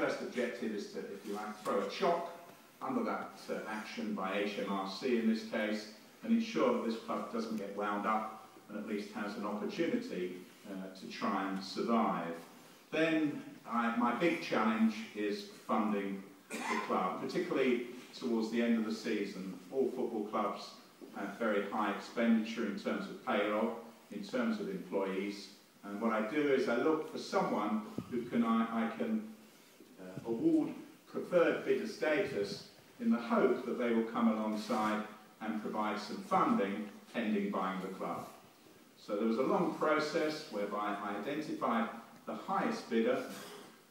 first objective is to, if you like, throw a chalk under that action by HMRC in this case, and ensure that this club doesn't get wound up and at least has an opportunity to try and survive. Then my big challenge is funding the club, particularly towards the end of the season. All football clubs have very high expenditure in terms of payroll, in terms of employees, and what I do is I look for someone who I can award preferred bidder status in the hope that they will come alongside and provide some funding pending buying the club. So there was a long process whereby I identified the highest bidder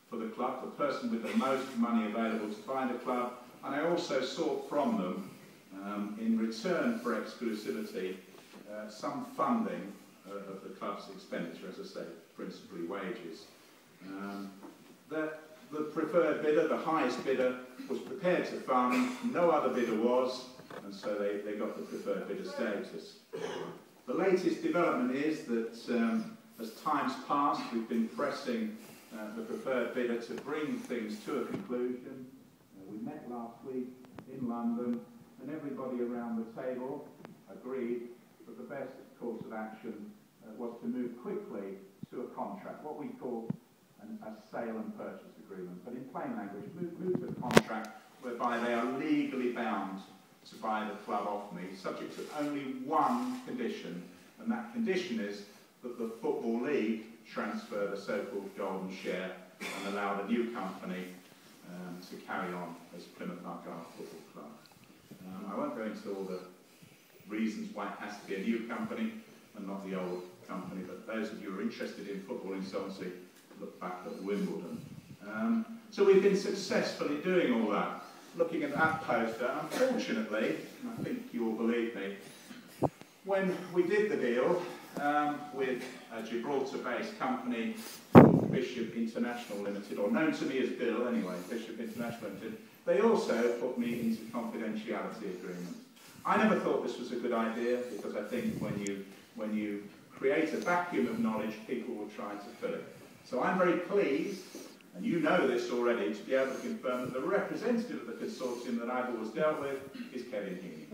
for the club, the person with the most money available to buy the club, and I also sought from them, in return for exclusivity, some funding of the club's expenditure, as I say, principally wages. The preferred bidder, the highest bidder, was prepared to fund, no other bidder was, and so they got the preferred bidder status. The latest development is that as time's passed, we've been pressing the preferred bidder to bring things to a conclusion. We met last week in London, and everybody around the table agreed that the best course of action was to move quickly to a contract, what we call a sale and purchase agreement, but in plain language, move to a contract whereby they are legally bound to buy the club off me, subject to only one condition, and that condition is that the Football League transfer the so-called golden share and allow the new company to carry on as Plymouth Argyle Football Club. I won't go into all the reasons why it has to be a new company and not the old company, but those of you who are interested in football insolvency, look back at Wimbledon. So we've been successfully doing all that. Looking at that poster, unfortunately, and I think you will believe me, when we did the deal with a Gibraltar-based company called Bishop International Limited, or known to me as Bill anyway, Bishop International Limited, they also put me into confidentiality agreement. I never thought this was a good idea, because I think when you create a vacuum of knowledge, people will try to fill it. So I'm very pleased, and you know this already, to be able to confirm that the representative of the consortium that I've always dealt with is Kevin Heaney.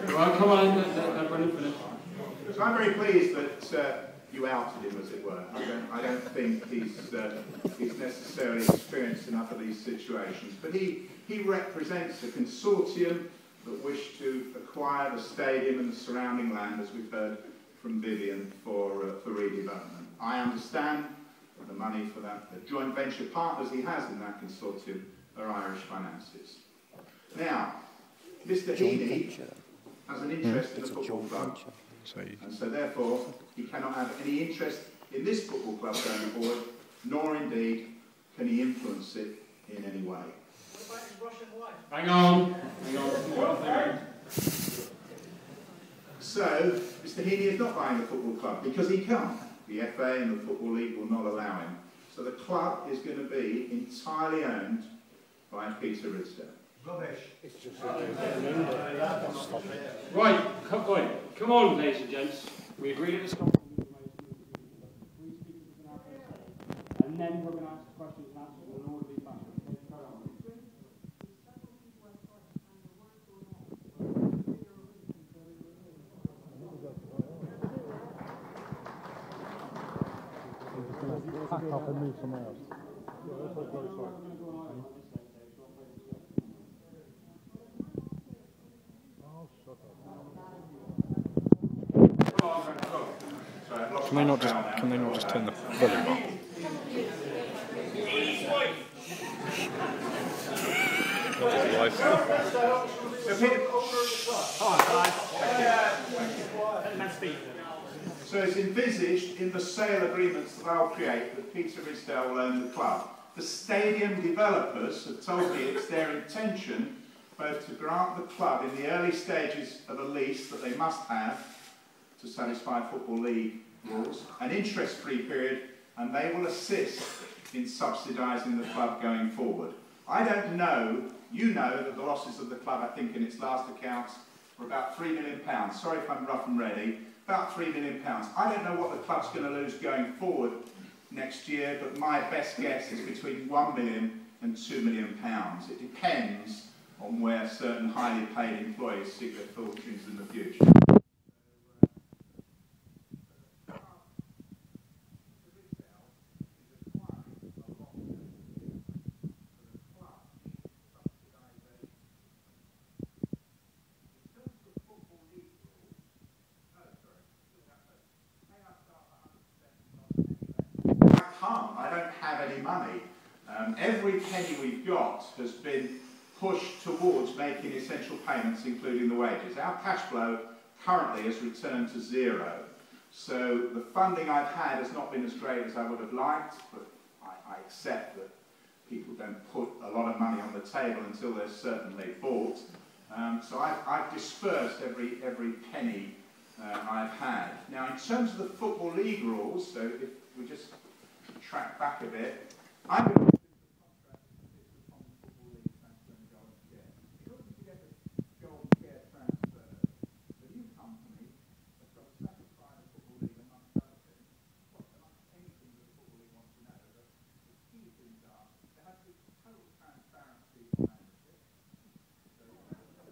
Well, come on, let Brendan finish. So I'm very pleased that you outed him, as it were. I don't think he's necessarily experienced enough of these situations, but he represents a consortium that wish to acquire the stadium and the surrounding land, as we've heard from Vivian, for redevelopment. I understand the money for that. The joint venture partners he has in that consortium are Irish finances. Now, Mr. Heaney has an interest in the football club, and so therefore he cannot have any interest in this football club going forward, nor indeed can he influence it in any way. What about his Russian wife? Hang on. So, Mr. Heaney is not buying the football club because he can't. The FA and the Football League will not allow him. So the club is going to be entirely owned by Peter Ridsdale. Rubbish. It's just Right, come on, ladies and gents. We agreed at this conference. And then we're going to ask questions and answers in an orderly fashion. pack up and move somewhere else. Oh, shut up. Can they not just turn the volume up? So it's envisaged in the sale agreements that I'll create that Peter Ridsdale will own the club. The stadium developers have told me it's their intention both to grant the club in the early stages of a lease that they must have to satisfy Football League rules, an interest-free period, and they will assist in subsidising the club going forward. I don't know, you know that the losses of the club, I think in its last accounts, were about £3 million. Sorry if I'm rough and ready, About £3 million. I don't know what the club's going to lose going forward next year, but my best guess is between £1 million and £2 million. It depends on where certain highly paid employees seek their fortunes in the future. I don't have any money. Every penny we've got has been pushed towards making essential payments, including the wages. Our cash flow currently has returned to zero. So the funding I've had has not been as great as I would have liked, but I accept that people don't put a lot of money on the table until they're certainly bought. So I've dispersed every penny I've had. Now, in terms of the Football League rules, so if we just track back a bit, I'm going to do the contract with the Football League transfer and golden share. In order to get the golden share transfer, the new company has got to satisfy the Football League amongst other things. Well, amongst anything that the Football League wants to know, but the key things are there has to be total transparency on ownership. So 100%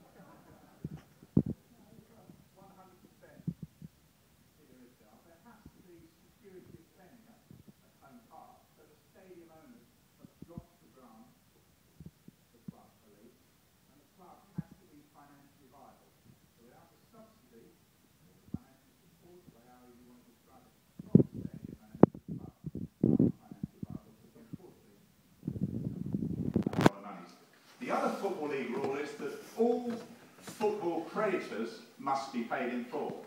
there has to be security of spending at home park. So the stadium owners must drop the grant the club police, and the club has to be financially viable. So without the subsidy, or the financial support, or however you want to describe it, from the stadium owners, the club aren't financially viable, because unfortunately, a lot of money. The other Football League rule is that all football creditors must be paid in full.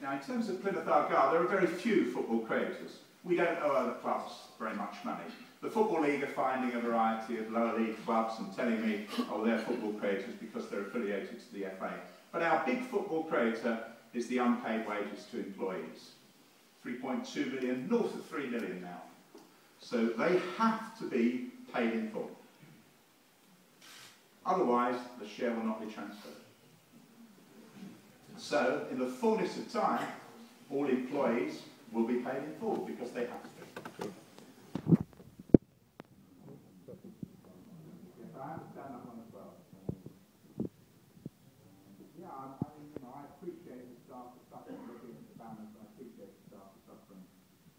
Now, in terms of Plymouth Argyle, there are very few football creditors. We don't owe other clubs very much money. The Football League are finding a variety of lower league clubs and telling me, oh, they're football creditors because they're affiliated to the FA. But our big football creditor is the unpaid wages to employees. 3.2 million, north of 3 million now. So they have to be paid in full. Otherwise, the share will not be transferred. So, in the fullness of time, all employees will be paid in full because they have to be. Yes, I understand that one as well. Yeah, I appreciate the staff are suffering. Looking at the banners, I appreciate the staff are suffering,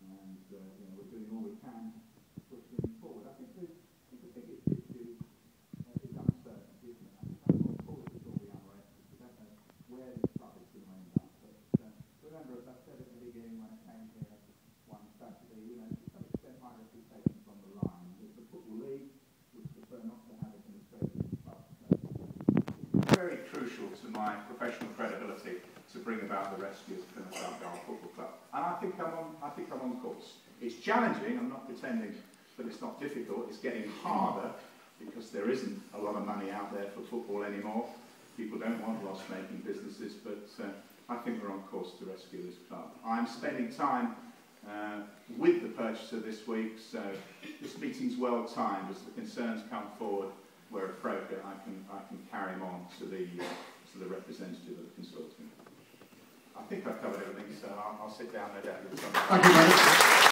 and we're doing all we can to push things forward. I think the biggest issue is uncertainty, isn't it? I think that's what causes all the unrest. We don't know where this club is going to end up. But remember, as I said at the beginning when I came here one Saturday, to some extent my reputation's on the line. The Football League would prefer not to have administration of the club. It's very crucial to my professional credibility to bring about the rescue of Plymouth Argyle Football Club. And I think I'm on course. It's challenging, I'm not pretending that it's not difficult, it's getting harder because there isn't a lot of money out there for football anymore. People don't want loss-making businesses, but I think we're on course to rescue this club. I'm spending time with the purchaser this week, so this meeting's well timed. As the concerns come forward where appropriate, I can carry them on to the representative of the consortium. I think I've covered everything, so I'll sit down no doubt with some. Thank you,